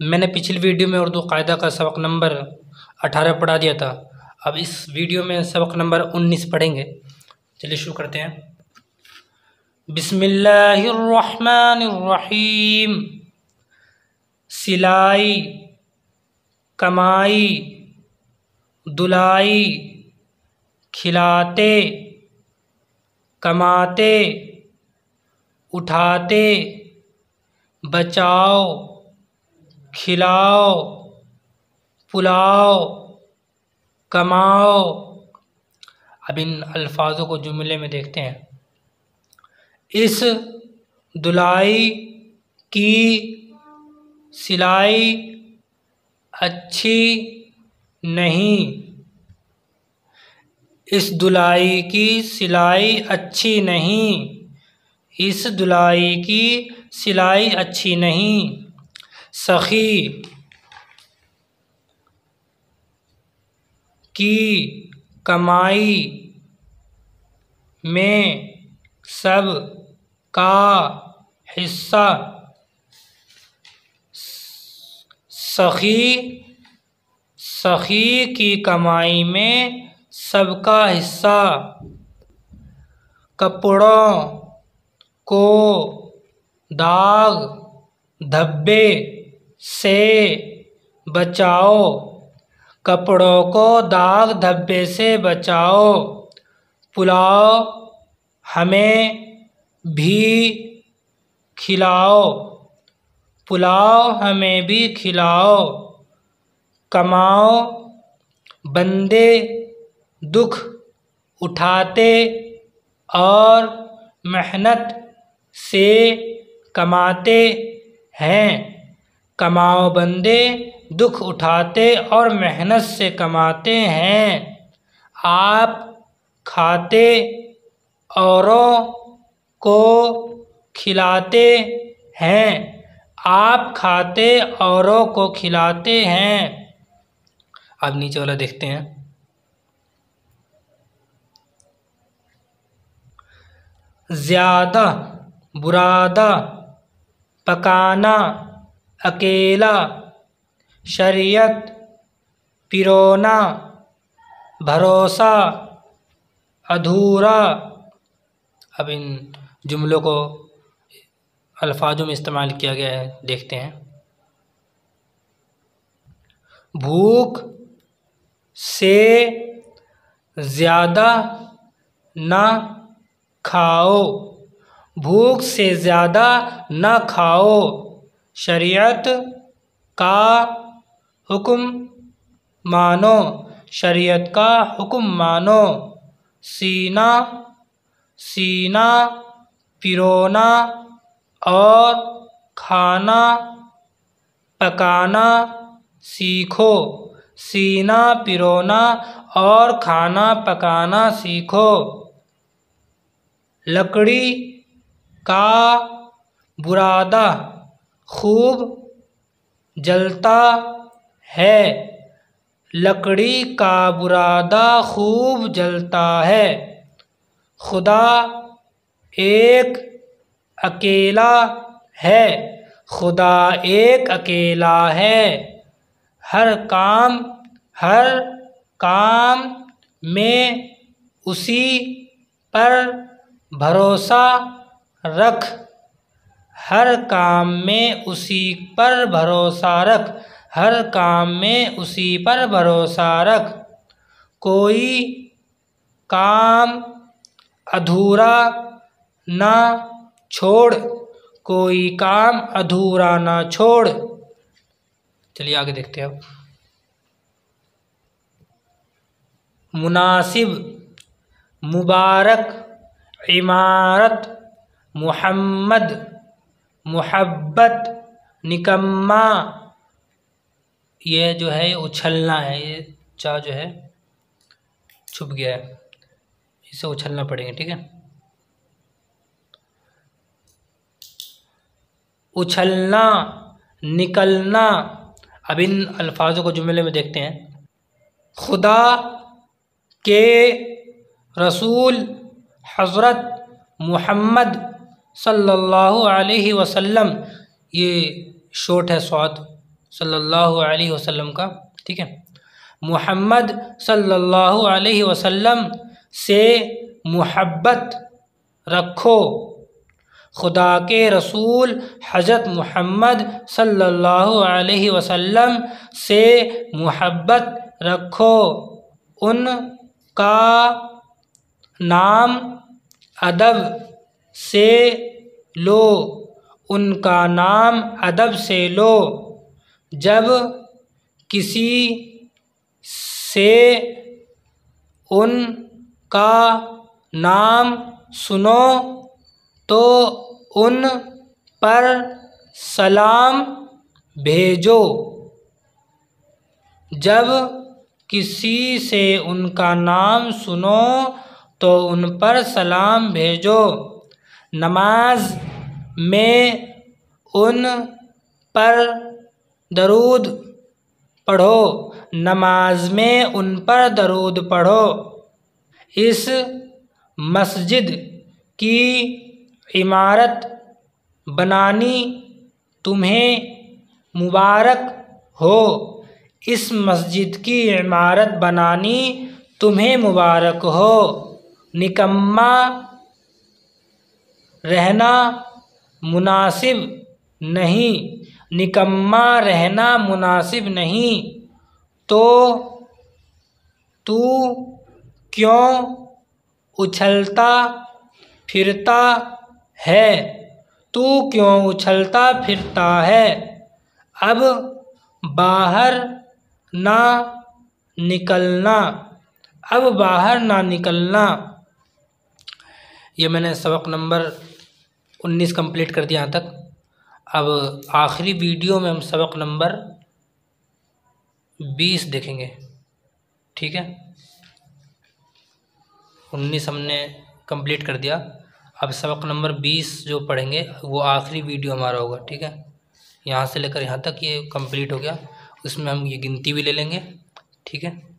मैंने पिछली वीडियो में उर्दू कायदा का सबक नंबर 18 पढ़ा दिया था। अब इस वीडियो में सबक नंबर 19 पढ़ेंगे। चलिए शुरू करते हैं। बिस्मिल्लाहिर्रहमानिर्रहीम। सिलाई, कमाई, दुलाई, खिलाते, कमाते, उठाते, बचाओ, खिलाओ, पुलाओ, कमाओ। अब इन अल्फाजों को जुमले में देखते हैं। इस दुलाई की सिलाई अच्छी नहीं। इस दुलाई की सिलाई अच्छी नहीं। इस दुलाई की सिलाई अच्छी नहीं। सखी की कमाई में सब का हिस्सा। सखी की कमाई में सबका हिस्सा। कपड़ों को दाग धब्बे से बचाओ। कपड़ों को दाग धब्बे से बचाओ। पुलाओ हमें भी खिलाओ। पुलाओ हमें भी खिलाओ। कमाओ बंदे दुख उठाते और मेहनत से कमाते हैं। कमाओ बंदे दुख उठाते और मेहनत से कमाते हैं। आप खाते औरों को खिलाते हैं। आप खाते औरों को खिलाते हैं। अब नीचे वाला देखते हैं। ज़्यादा, बुरादा, पकाना, अकेला, शरीयत, पिरोना, भरोसा, अधूरा। अब इन जुमलों को अल्फाजों में इस्तेमाल किया गया है, देखते हैं। भूख से ज़्यादा न खाओ। भूख से ज़्यादा न खाओ। शरीयत का हुक्म मानो। शरीयत का हुक्म मानो। सीना, सीना पिरोना और खाना पकाना सीखो। सीना पिरोना और खाना पकाना सीखो। लकड़ी का बुरादा खूब जलता है। लकड़ी का बुरादा खूब जलता है। खुदा एक अकेला है। खुदा एक अकेला है। हर काम में उसी पर भरोसा रख। हर काम में उसी पर भरोसा रख। हर काम में उसी पर भरोसा रख। कोई काम अधूरा ना छोड़। कोई काम अधूरा ना छोड़। चलिए आगे देखते हैं अब। मुनासिब, मुबारक, इमारत, मुहम्मद, मुहब्बत, निकम्मा। ये जो है उछलना है। ये चा जो है छुप गया है, इसे उछलना पड़ेगा, ठीक है। उछलना, निकलना। अब इन अल्फाजों को जुमले में देखते हैं। खुदा के रसूल हज़रत मुहम्मद सल्लल्लाहु अलैहि वसल्लम, ये शॉर्ट है स्वाद, सल्लल्लाहु अलैहि वसल्लम का, ठीक है। मोहम्मद सल्लल्लाहु अलैहि वसल्लम से मोहब्बत रखो। खुदा के रसूल हज़रत मोहम्मद सल्लल्लाहु अलैहि वसल्लम से मोहब्बत रखो। उनका नाम अदब से लो, उनका नाम अदब से लो। जब किसी से उनका नाम सुनो तो उन पर सलाम भेजो। जब किसी से उनका नाम सुनो तो उन पर सलाम भेजो। नमाज में उन पर दरूद पढ़ो, नमाज में उन पर दरूद पढ़ो। इस मस्जिद की इमारत बनानी तुम्हें मुबारक हो। इस मस्जिद की इमारत बनानी तुम्हें मुबारक हो। निकम्मा रहना मुनासिब नहीं, निकम्मा रहना मुनासिब नहीं। तो तू क्यों उछलता फिरता है, तू क्यों उछलता फिरता है। अब बाहर ना निकलना, अब बाहर ना निकलना। ये मैंने सबक नंबर 19 कंप्लीट कर दिया यहाँ तक। अब आखिरी वीडियो में हम सबक नंबर 20 देखेंगे, ठीक है। 19 हमने कंप्लीट कर दिया, अब सबक नंबर 20 जो पढ़ेंगे वो आखिरी वीडियो हमारा होगा, ठीक है। यहाँ से लेकर यहाँ तक ये कंप्लीट हो गया, उसमें हम ये गिनती भी ले लेंगे, ठीक है।